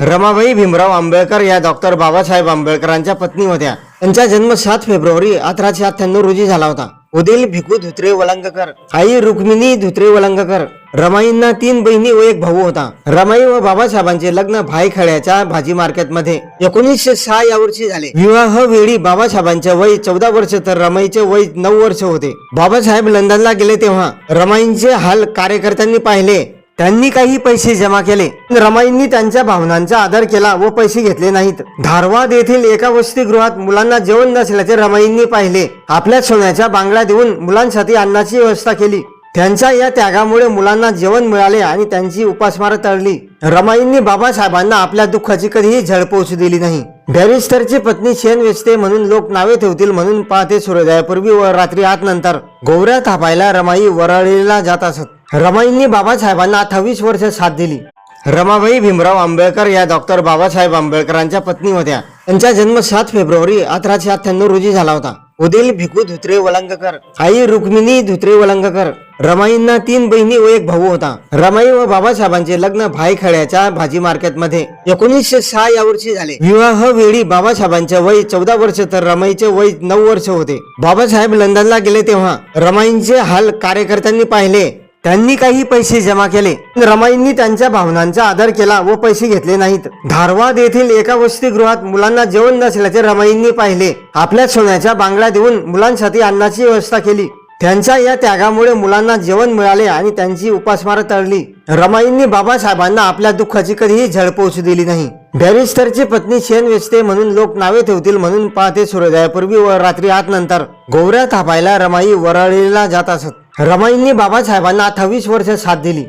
रमाबाई भीमराव आंबेडकर या डॉक्टर बाबासाहेब आंबेडकरांच्या पत्नी होत्या। त्यांचा जन्म 7 फेब्रुवारी 1898 रोजी झाला होता। वडील भिकू धुत्रे वलंगकर, आई रुक्मिणी धुत्रे वलंगकर। रमाईंना 3 बहिणी व 1 भाऊ होता। रमाई व बाबासाहेबांचे लग्न भाईखळ्याच्या भाजी मार्केटमध्ये 1906 या वर्षी झाले। विवाह वेळी बाबासाहेबांचे वय 14 वर्ष तर रमाईचे वय 9 वर्ष होते। बाबासाहेब लंडनला गेले तेव्हा रमाईंचे हाल कार्यकर्त्यांनी पाहिले। त्यांनी काही पैसे जमा केले। रमाईंनी त्यांच्या भावनांचा आदर केला व पैसे घेतले नाहीत। धारवाड येथील एका वसतिगृहात मुलांना जेवण नसल्याचे रमाईंनी पाहिले। आपल्या सोन्याचा बांगला देऊन मुलांसाठी अन्नाची व्यवस्था केली। त्यांच्या या त्यागामुळे मुलांना जेवण मिळाले आणि त्यांची उपासमार टळली। रमाईंनी बाबासाहेबांना आपल्या दुःखाची कधीही झळ पोहोचू दिली नाही। बॅरिस्टरची पत्नी शेण वेचते म्हणून लोक नावे ठेवतील म्हणून पहाटे सूर्योदयापूर्वी व रात्री 8 नंतर गोवऱ्या थापायला रमाई वरळीला जात असत। रमाईंनी बाबासाहेबांना 28 वर्ष साथ दिली। रमाबाई भीमराव आंबेडकर या डॉक्टर बाबासाहेब आंबेडकरांच्या पत्नी होत्या। त्यांचा जन्म 7 फेब्रुवारी 1898 रोजी झाला होता। वडील भिकू धुत्रे वलंगकर, आई रुक्मिणी धुत्रे वलंगकर। रमाईंना 3 बहिणी व 1 भाऊ होता। रमाई व बाबासाहेबांचे लग्न भाईखळ्याच्या भाजी मार्केटमध्ये 1906 या वर्षी झाले। विवाह वेळी बाबासाहेबांचे वय 14 वर्ष तर रमाईचे वय 9 वर्ष होते। बाबासाहेब लंडनला गेले तेव्हा रमाईंचे हाल कार्यकर्त्यांनी पाहिले। त्यांनी काही पैसे जमा केले। रमाईंनी त्यांच्या भावनांचा आदर केला व पैसे घेतले नाहीत। धारवाड येथील एका वसतिगृहात मुलांना जेवण नसल्याचे रमाईंनी पाहिले। आपल्या सोन्याचा बांगला देऊन मुलांसाठी अन्नाची व्यवस्था केली। त्यांच्या या त्यागामुळे मुलांना जेवण मिळाले आणि त्यांची उपासमार टळली। रमाईंनी बाबासाहेबांना आपल्या दुःखाची कधीही झळ पोहोचू दिली नाही। बॅरिस्टरची पत्नी शेण वेचते म्हणून लोक नावे ठेवतील म्हणून पहाटे सूर्योदयापूर्वी व रात्री 8 नंतर गोवऱ्या थापायला रमाई वरळीला जात असत। रमाईंनी बाबासाहेबांना 28 वर्ष साथ दिली।